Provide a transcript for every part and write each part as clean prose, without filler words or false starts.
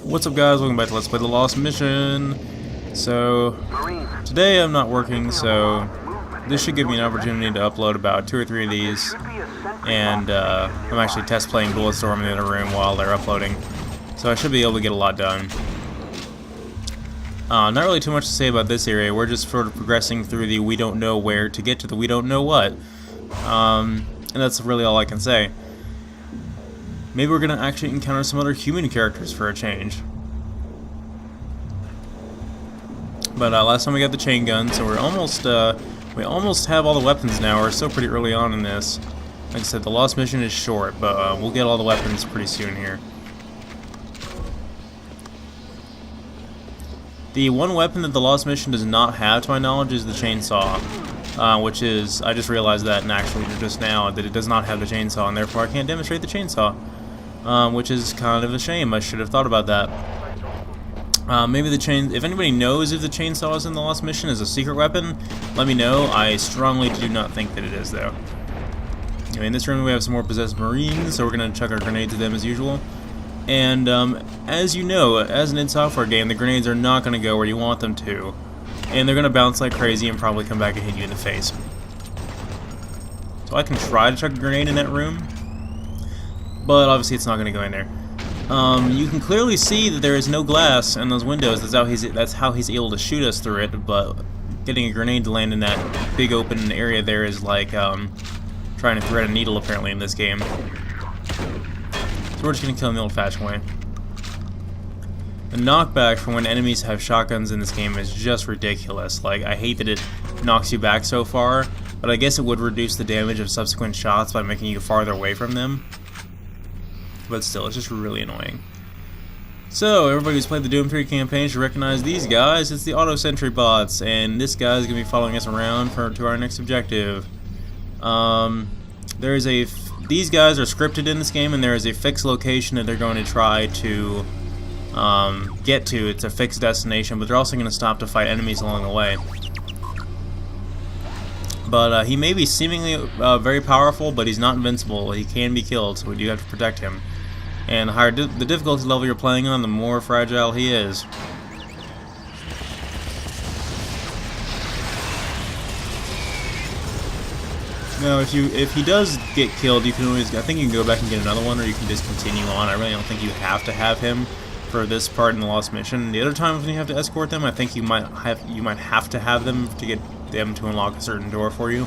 What's up, guys? Welcome back to Let's Play The Lost Mission. So, today I'm not working, so this should give me an opportunity to upload about 2 or 3 of these. And I'm actually test playing Bulletstorm in the other room while they're uploading. So I should be able to get a lot done. Not really too much to say about this area. We're just sort of progressing through the we don't know where to get to the we don't know what. And that's really all I can say. Maybe we're going to actually encounter some other human characters for a change. But last time we got the chain gun, so we almost have all the weapons now. We're still pretty early on in this. Like I said, the Lost Mission is short, but we'll get all the weapons pretty soon here. The one weapon that the Lost Mission does not have, to my knowledge, is the chainsaw. Which is, I just realized that actually just now, that it does not have the chainsaw, and therefore I can't demonstrate the chainsaw. Which is kind of a shame. I should have thought about that. Maybe if anybody knows if the chainsaw is in the Lost Mission as a secret weapon, let me know. I strongly do not think that it is, though. Anyway, in this room we have some more possessed Marines, so we're going to chuck our grenades at them as usual. And as you know, as an id Software game, the grenades are not going to go where you want them to. And they're going to bounce like crazy and probably come back and hit you in the face. So I can try to chuck a grenade in that room, but obviously it's not going to go in there. You can clearly see that there is no glass in those windows. That's how he's able to shoot us through it, but getting a grenade to land in that big open area there is like trying to thread a needle apparently in this game. So we're just going to kill him the old-fashioned way. The knockback from when enemies have shotguns in this game is just ridiculous. Like, I hate that it knocks you back so far, but I guess it would reduce the damage of subsequent shots by making you farther away from them. But still, it's just really annoying. So, everybody who's played the Doom 3 campaign should recognize these guys. It's the auto sentry bots, and this guy's going to be following us around to our next objective. These guys are scripted in this game, and there is a fixed location that they're going to try to get to. It's a fixed destination, but they're also going to stop to fight enemies along the way. But he may be seemingly very powerful, but he's not invincible. He can be killed, so we do have to protect him. And the higher the difficulty level you're playing on, the more fragile he is. Now, if he does get killed, you can always, I think you can go back and get another one, or you can just continue on. I really don't think you have to have him for this part in the Lost Mission. The other times when you have to escort them, I think you might have to have them to get them to unlock a certain door for you.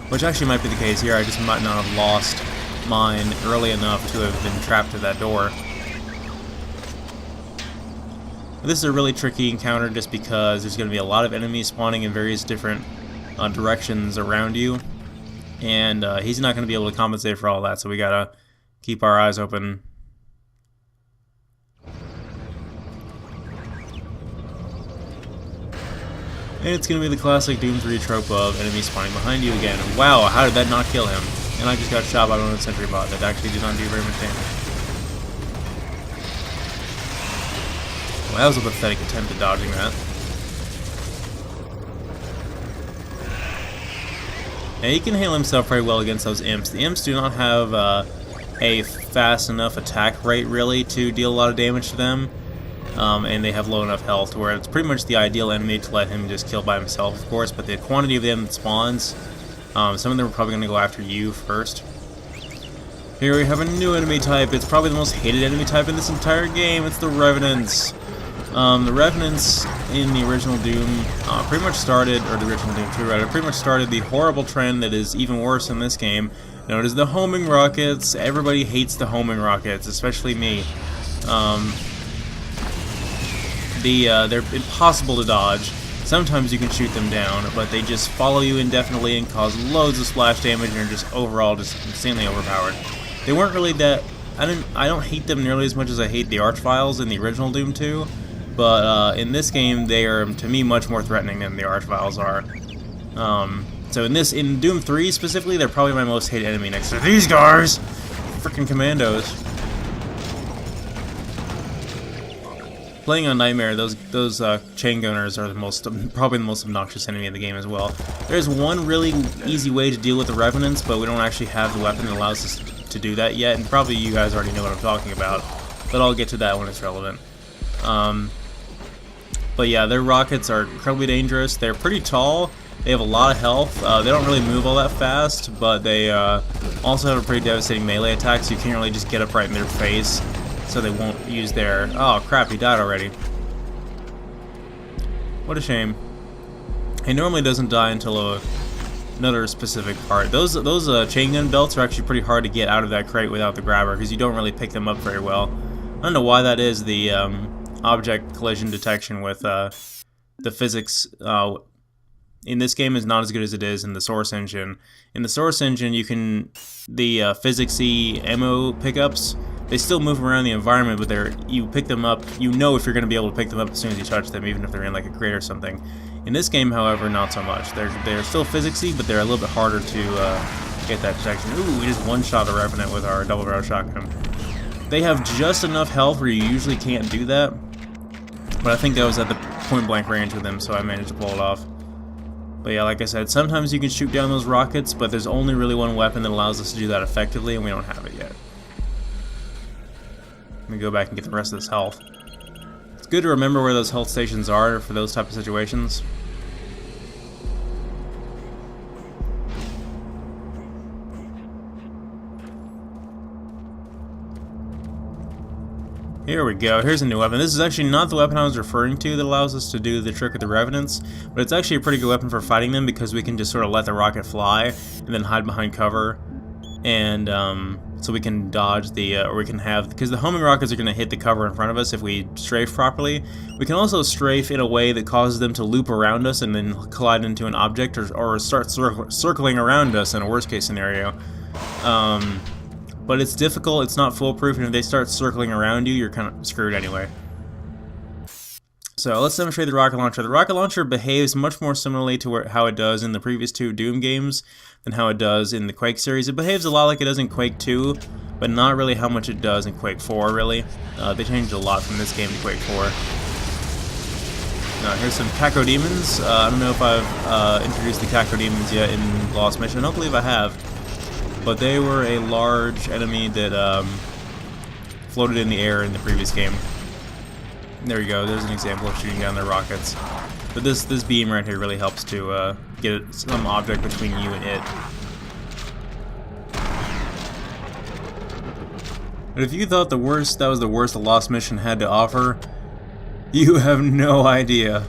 Which actually might be the case here. I just might not have lost mine early enough to have been trapped at that door. This is a really tricky encounter just because there's going to be a lot of enemies spawning in various different directions around you, and he's not going to be able to compensate for all that, so we gotta keep our eyes open. And it's going to be the classic Doom 3 trope of enemies spawning behind you again. Wow, how did that not kill him? And I just got shot by one of the sentry bot that actually did not do very much damage. Well, that was a pathetic attempt at dodging that. Now, he can handle himself very well against those imps. The imps do not have a fast enough attack rate, really, to deal a lot of damage to them. And they have low enough health where it's pretty much the ideal enemy to let him just kill by himself, of course, but the quantity of them that spawns, some of them are probably going to go after you first. Here we have a new enemy type. It's probably the most hated enemy type in this entire game. It's the Revenants. The Revenants in the original Doom pretty much started, or the original Doom 2 rather, pretty much started the horrible trend that is even worse in this game, known as the homing rockets. Everybody hates the homing rockets, especially me. They're impossible to dodge. Sometimes you can shoot them down, but they just follow you indefinitely and cause loads of splash damage and are just overall just insanely overpowered. They weren't really that... I don't hate them nearly as much as I hate the Archviles in the original Doom 2, but in this game they are, to me, much more threatening than the Archviles are. So in Doom 3 specifically, they're probably my most hated enemy next to these guys! Freaking commandos. Playing on Nightmare, those chain gunners are probably the most obnoxious enemy of the game as well. There's one really easy way to deal with the Revenants, but we don't actually have the weapon that allows us to do that yet, and probably you guys already know what I'm talking about. but I'll get to that when it's relevant. But yeah, their rockets are incredibly dangerous. They're pretty tall. They have a lot of health. They don't really move all that fast, but they also have a pretty devastating melee attack, so you can't really just get up right in their face, so they won't use their... Oh crap, he died already. What a shame. He normally doesn't die until another specific part. Those chain gun belts are actually pretty hard to get out of that crate without the grabber, because you don't really pick them up very well. I don't know why that is. The object collision detection with the physics in this game is not as good as it is in the Source engine. In the Source engine, you can... the physicsy ammo pickups, they still move around the environment, but you pick them up, you know if you're going to be able to pick them up as soon as you touch them, even if they're in like a crate or something. In this game, however, not so much. They're still physicsy, but they're a little bit harder to get that detection. Ooh, we just one-shot a Revenant with our double-barrel shotgun. They have just enough health where you usually can't do that, but I think that was at the point-blank range with them, so I managed to pull it off. But yeah, like I said, sometimes you can shoot down those rockets, but there's only really one weapon that allows us to do that effectively, and we don't have it yet. Let me go back and get the rest of this health. It's good to remember where those health stations are for those type of situations. Here we go, here's a new weapon. This is actually not the weapon I was referring to that allows us to do the trick with the Revenants, but it's actually a pretty good weapon for fighting them because we can just sort of let the rocket fly and then hide behind cover, and so we can dodge the, or we can have, because the homing rockets are going to hit the cover in front of us if we strafe properly. We can also strafe in a way that causes them to loop around us and then collide into an object, or start circling around us in a worst case scenario. But it's difficult, it's not foolproof, and if they start circling around you, you're kind of screwed anyway. So let's demonstrate the rocket launcher. The rocket launcher behaves much more similarly to how it does in the previous two Doom games than how it does in the Quake series. It behaves a lot like it does in Quake 2, but not really how much it does in Quake 4, really. They changed a lot from this game to Quake 4. Now, here's some Cacodemons. I don't know if I've introduced the Cacodemons yet in Lost Mission. I don't believe I have. But they were a large enemy that floated in the air in the previous game. There you go, there's an example of shooting down their rockets. But this beam right here really helps to get some object between you and it. But if you thought that was the worst the Lost Mission had to offer, you have no idea.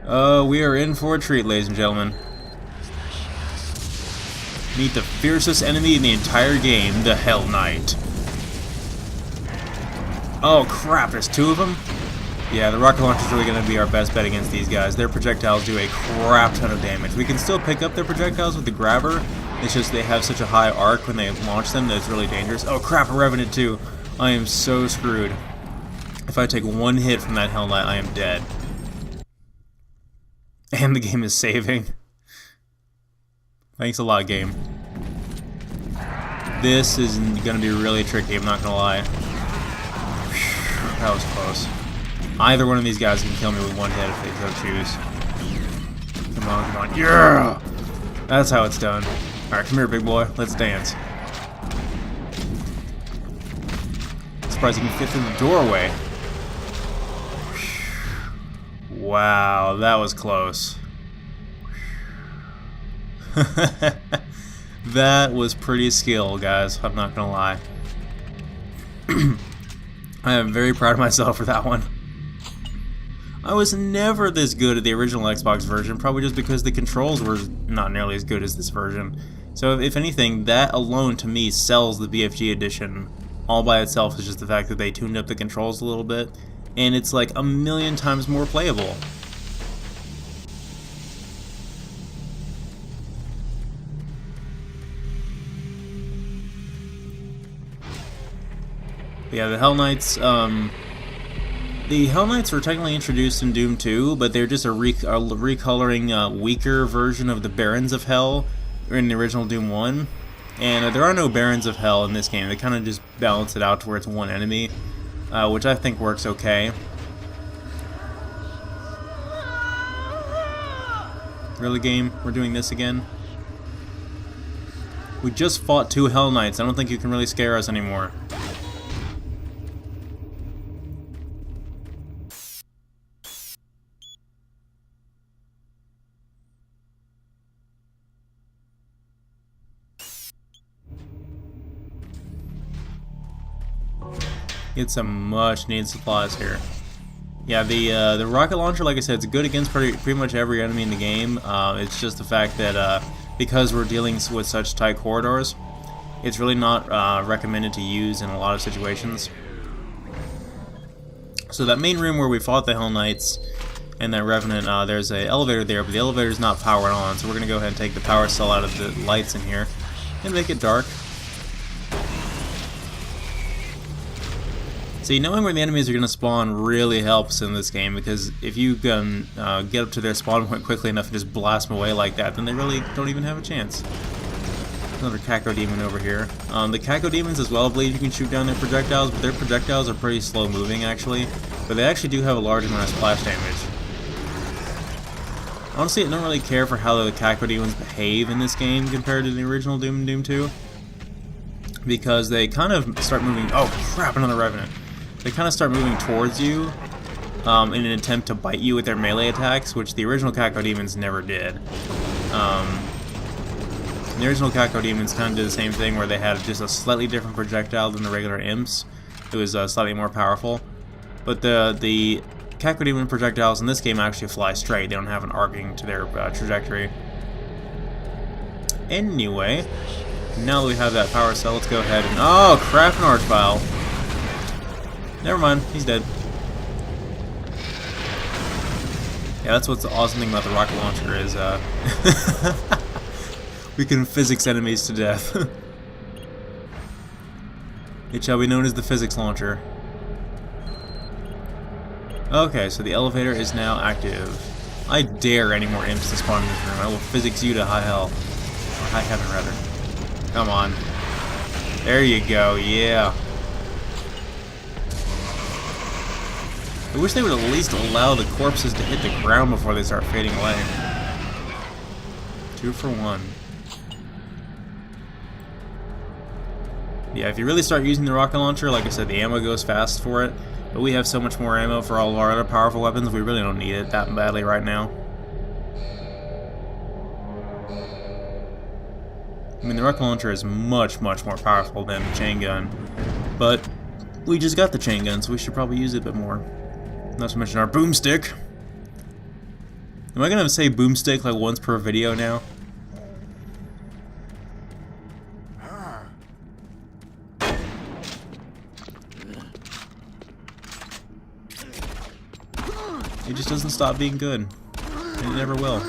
We are in for a treat, ladies and gentlemen. Meet the fiercest enemy in the entire game, the Hell Knight. Oh crap, there's two of them? Yeah, the rocket launcher is really going to be our best bet against these guys. Their projectiles do a crap ton of damage. We can still pick up their projectiles with the grabber. It's just they have such a high arc when they launch them that it's really dangerous. Oh crap, a Revenant too. I am so screwed. If I take one hit from that Hell Knight, I am dead. And the game is saving. Thanks a lot, game. This is going to be really tricky, I'm not going to lie. That was close. Either one of these guys can kill me with one hit if they so choose. Come on, come on. Yeah! That's how it's done. Alright, come here, big boy. Let's dance. Surprised you can fit through the doorway. Wow, that was close. That was pretty skilled, guys. I'm not gonna lie. I am very proud of myself for that one. I was never this good at the original Xbox version, probably just because the controls were not nearly as good as this version. So if anything, that alone to me sells the BFG edition. All by itself is just the fact that they tuned up the controls a little bit, and it's like a million times more playable. Yeah, the Hell Knights, the Hell Knights were technically introduced in Doom 2, but they're just a recoloring, weaker version of the Barons of Hell in the original Doom 1. And there are no Barons of Hell in this game. They kind of just balance it out to where it's one enemy, which I think works okay. Really, game? We're doing this again? We just fought 2 Hell Knights. I don't think you can really scare us anymore. Get some much needed supplies here. Yeah, the rocket launcher, like I said, it's good against pretty much every enemy in the game. It's just the fact that because we're dealing with such tight corridors, it's really not recommended to use in a lot of situations. So that main room where we fought the Hell Knights and that Revenant, there's an elevator there, but the elevator's not powered on, so we're going to go ahead and take the power cell out of the lights in here and make it dark. See, knowing where the enemies are going to spawn really helps in this game, because if you can get up to their spawn point quickly enough and just blast them away like that, then they really don't even have a chance. Another Caco Demon over here. The Caco Demons as well, I believe you can shoot down their projectiles, but their projectiles are pretty slow moving actually. But they actually do have a large amount of splash damage. Honestly, I don't really care for how the Caco Demons behave in this game compared to the original Doom and Doom 2. Because they kind of start moving... Oh crap, another Revenant. They kind of start moving towards you in an attempt to bite you with their melee attacks, which the original Caco Demons never did. The original Caco Demons kind of did the same thing, where they had just a slightly different projectile than the regular imps. It was slightly more powerful. But the Caco Demon projectiles in this game actually fly straight. They don't have an arcing to their trajectory. Anyway, now that we have that power cell, let's go ahead and... Oh, crap, an Archvile. Never mind, he's dead. Yeah, that's what's the awesome thing about the rocket launcher is, we can physics enemies to death. It shall be known as the physics launcher. Okay, so the elevator is now active. I dare any more imps to spawn in this room. I will physics you to high hell. Or high heaven, rather. Come on. There you go, yeah. I wish they would at least allow the corpses to hit the ground before they start fading away. 2 for 1. Yeah, if you really start using the rocket launcher, like I said, the ammo goes fast for it. But we have so much more ammo for all of our other powerful weapons, we really don't need it that badly right now. I mean, the rocket launcher is much, much more powerful than the chain gun. But we just got the chain gun, so we should probably use it a bit more. Not to mention our boomstick. Am I gonna say boomstick like once per video now? It just doesn't stop being good. And it never will.